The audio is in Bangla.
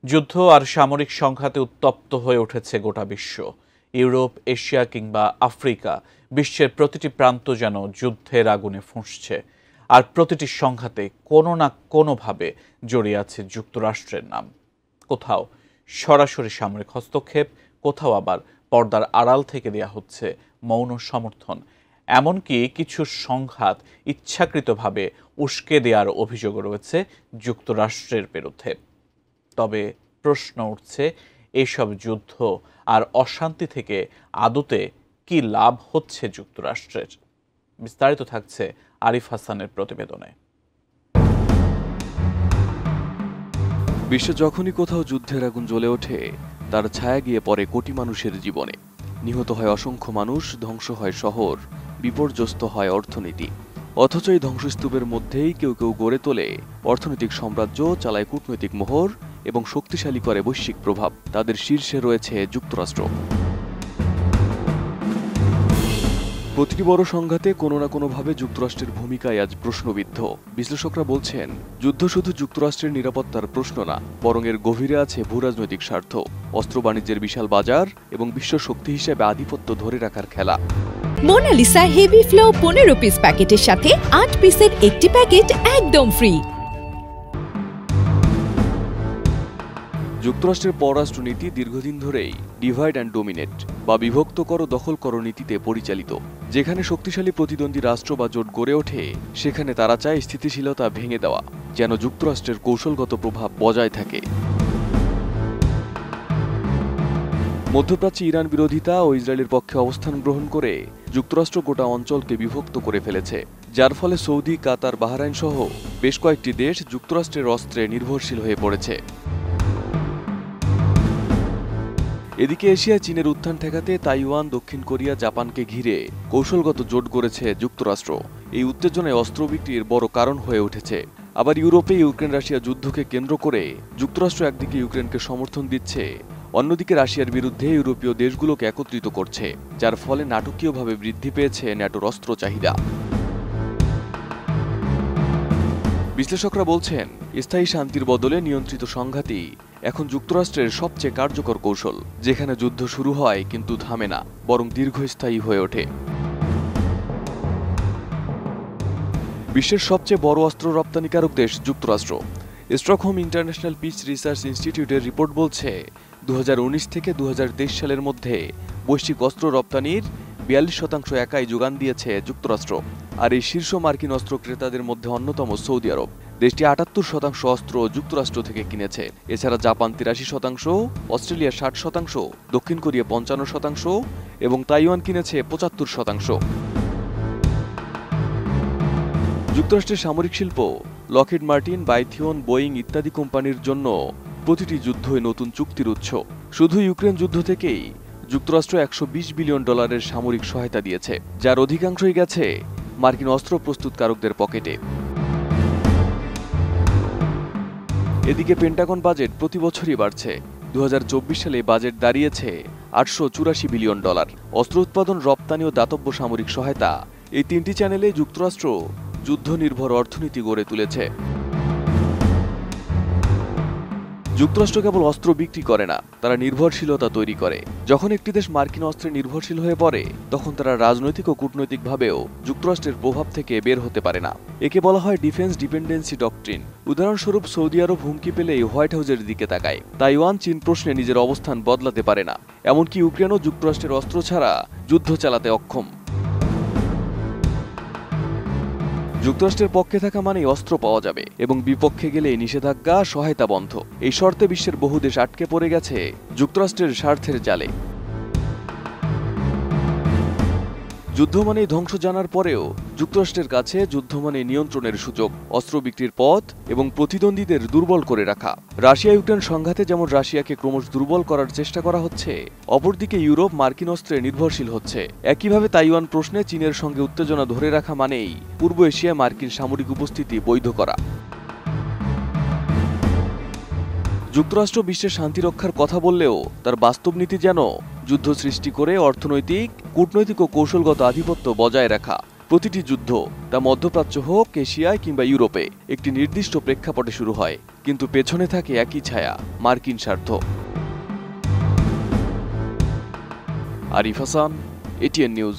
যুদ্ধ আর সামরিক সংঘাতে উত্তপ্ত হয়ে উঠেছে গোটা বিশ্ব। ইউরোপ, এশিয়া কিংবা আফ্রিকা, বিশ্বের প্রতিটি প্রান্ত যেন যুদ্ধের আগুনে ফুঁসছে। আর প্রতিটি সংঘাতে কোনো না কোনোভাবে জড়িয়ে আছে যুক্তরাষ্ট্রের নাম। কোথাও সরাসরি সামরিক হস্তক্ষেপ, কোথাও আবার পর্দার আড়াল থেকে দেয়া হচ্ছে মৌন সমর্থন। এমনকি কিছু সংঘাত ইচ্ছাকৃতভাবে উস্কে দেওয়ার অভিযোগ রয়েছে যুক্তরাষ্ট্রের বিরুদ্ধে। তবে প্রশ্ন উঠছে, এইসব যুদ্ধ আর অশান্তি থেকে আদতে কি লাভ হচ্ছে যুক্তরাষ্ট্রের? বিস্তারিত থাকছে আরিফ হাসানের প্রতিবেদনে। বিশ্বে যখনই কোথাও যুদ্ধের আগুন জ্বলে ওঠে, তার ছায়া গিয়ে পড়ে কোটি মানুষের জীবনে। নিহত হয় অসংখ্য মানুষ, ধ্বংস হয় শহর, বিপর্যস্ত হয় অর্থনীতি। অথচ এই ধ্বংসস্তূপের মধ্যেই কেউ কেউ গড়ে তোলে অর্থনৈতিক সাম্রাজ্য, চালায় কূটনৈতিক মোহর এবং শক্তিশালী করে বৈশ্বিক প্রভাব। তাদের শীর্ষে রয়েছে যুক্তরাষ্ট্র। প্রতিটি বড় সংঘাতে কোনো না কোনোভাবে যুক্তরাষ্ট্রের ভূমিকায় আজ প্রশ্নবিদ্ধ। বিশ্লেষকরা বলছেন, যুদ্ধ শুধু যুক্তরাষ্ট্রের নিরাপত্তার প্রশ্ন না, বরং এর গভীরে আছে ভূরাজনৈতিক স্বার্থ, অস্ত্র বাণিজ্যের বিশাল বাজার এবং বিশ্ব শক্তি হিসেবে আধিপত্য ধরে রাখার খেলা। মোনালিসা হেভি ফ্লো 15 পিস প্যাকেটের সাথে 8 পিসের একটি প্যাকেট একদম ফ্রি। যুক্তরাষ্ট্রের পররাষ্ট্রনীতি দীর্ঘদিন ধরেই ডিভাইড অ্যান্ড ডোমিনেট বা বিভক্ত করো দখল করো নীতিতে পরিচালিত। যেখানে শক্তিশালী প্রতিদ্বন্দ্বী রাষ্ট্র বা জোট গড়ে ওঠে, সেখানে তারা চায় স্থিতিশীলতা ভেঙে দেওয়া, যেন যুক্তরাষ্ট্রের কৌশলগত প্রভাব বজায় থাকে। মধ্যপ্রাচ্যে ইরান বিরোধিতা ও ইসরায়েলের পক্ষে অবস্থান গ্রহণ করে যুক্তরাষ্ট্র গোটা অঞ্চলকে বিভক্ত করে ফেলেছে, যার ফলে সৌদি, কাতার, বাহরাইন সহ বেশ কয়েকটি দেশ যুক্তরাষ্ট্রের অস্ত্রে নির্ভরশীল হয়ে পড়েছে। এদিকে এশিয়ায় চীনের উত্থান ঠেকাতে তাইওয়ান, দক্ষিণ কোরিয়া, জাপানকে ঘিরে কৌশলগত জোট গড়েছে যুক্তরাষ্ট্র। এই উত্তেজনায় অস্ত্র বিক্রির বড় কারণ হয়ে উঠেছে। আবার ইউরোপে ইউক্রেন রাশিয়া যুদ্ধকে কেন্দ্র করে যুক্তরাষ্ট্র একদিকে ইউক্রেনকে সমর্থন দিচ্ছে, অন্যদিকে রাশিয়ার বিরুদ্ধে ইউরোপীয় দেশগুলোকে একত্রিত করছে, যার ফলে নাটকীয়ভাবে বৃদ্ধি পেয়েছে ন্যাটোর অস্ত্র চাহিদা। বিশ্লেষকরা বলছেন, স্থায়ী শান্তির বদলে নিয়ন্ত্রিত সংঘাতই এখন যুক্তরাষ্ট্রের সবচেয়ে কার্যকর কৌশল, যেখানে যুদ্ধ শুরু হয় কিন্তু থামে না, বরং দীর্ঘস্থায়ী হয়ে ওঠে। বিশ্বের সবচেয়ে বড় অস্ত্র রপ্তানিকারক দেশ যুক্তরাষ্ট্র। স্টকহোম ইন্টারন্যাশনাল পিস রিসার্চ ইনস্টিটিউটের রিপোর্ট বলছে, 2019 থেকে 2023 সালের মধ্যে বৈশ্বিক অস্ত্র রপ্তানির 42% একাই যোগান দিয়েছে যুক্তরাষ্ট্র। আর এই শীর্ষ মার্কিন অস্ত্র ক্রেতাদের মধ্যে অন্যতম সৌদি আরব। দেশটি 78% অস্ত্র যুক্তরাষ্ট্র থেকে কিনেছে। এছাড়া জাপান 83%, অস্ট্রেলিয়া 60%, দক্ষিণ কোরিয়া 55% এবং তাইওয়ান কিনেছে 75%। যুক্তরাষ্ট্রের সামরিক শিল্প লকহিড মার্টিন, রাইথিয়ন, বোয়িং ইত্যাদি কোম্পানির জন্য প্রতিটি যুদ্ধই নতুন চুক্তির উৎস। শুধু ইউক্রেন যুদ্ধ থেকেই যুক্তরাষ্ট্র $120 বিলিয়ন সামরিক সহায়তা দিয়েছে, যার অধিকাংশই গেছে মার্কিন অস্ত্র প্রস্তুতকারকদের পকেটে। এদিকে পেন্টাগন বাজেট প্রতি বছরই বাড়ছে। 2024 সালে বাজেট দাঁড়িয়েছে $884 বিলিয়ন। অস্ত্র উৎপাদন, রপ্তানি ও দাতব্য সামরিক সহায়তা, এই তিনটি চ্যানেলে যুক্তরাষ্ট্র যুদ্ধ নির্ভর অর্থনীতি গড়ে তুলেছে। যুক্তরাষ্ট্র কেবল অস্ত্র বিক্রি করে না, তারা নির্ভরশীলতা তৈরি করে। যখন একটি দেশ মার্কিন অস্ত্রে নির্ভরশীল হয়ে পড়ে, তখন তারা রাজনৈতিক ও কূটনৈতিকভাবেও যুক্তরাষ্ট্রের প্রভাব থেকে বের হতে পারে না। একে বলা হয় ডিফেন্স ডিপেন্ডেন্সি ডকট্রিন। উদাহরণস্বরূপ, সৌদি আরব হুমকি পেলেই হোয়াইট হাউসের দিকে তাকায়। তাইওয়ান চীন প্রশ্নে নিজের অবস্থান বদলাতে পারে না। এমনকি ইউক্রেনও যুক্তরাষ্ট্রের অস্ত্র ছাড়া যুদ্ধ চালাতে অক্ষম। যুক্তরাষ্ট্রের পক্ষে থাকা মানেই অস্ত্র পাওয়া যাবে এবং বিপক্ষে গেলে নিষেধাজ্ঞা, সহায়তা বন্ধ। এই শর্তে বিশ্বের বহু দেশ আটকে পড়ে গেছে যুক্তরাষ্ট্রের স্বার্থের জালে। যুদ্ধ মানেই ধ্বংস জানার পরেও যুক্তরাষ্ট্রের কাছে যুদ্ধ মানে নিয়ন্ত্রণের সুযোগ, অস্ত্র বিক্রির পথ এবং প্রতিদ্বন্দ্বীদের দুর্বল করে রাখা। রাশিয়া ইউক্রেন সংঘাতে যেমন রাশিয়াকে ক্রমশ দুর্বল করার চেষ্টা করা হচ্ছে, অপরদিকে ইউরোপ মার্কিন অস্ত্রে নির্ভরশীল হচ্ছে। একইভাবে তাইওয়ান প্রশ্নে চীনের সঙ্গে উত্তেজনা ধরে রাখা মানেই পূর্ব এশিয়ায় মার্কিন সামরিক উপস্থিতি বৈধ করা। যুক্তরাষ্ট্র বিশ্বের শান্তি রক্ষার কথা বললেও তার বাস্তব নীতি যেন যুদ্ধ সৃষ্টি করে অর্থনৈতিক, কূটনৈতিক ও কৌশলগত আধিপত্য বজায় রাখা। প্রতিটি যুদ্ধ, তা মধ্যপ্রাচ্য হোক, এশিয়ায় কিংবা ইউরোপে, একটি নির্দিষ্ট প্রেক্ষাপটে শুরু হয়, কিন্তু পেছনে থাকে একই ছায়া, মার্কিন স্বার্থ। Arif Hasan, ATN news.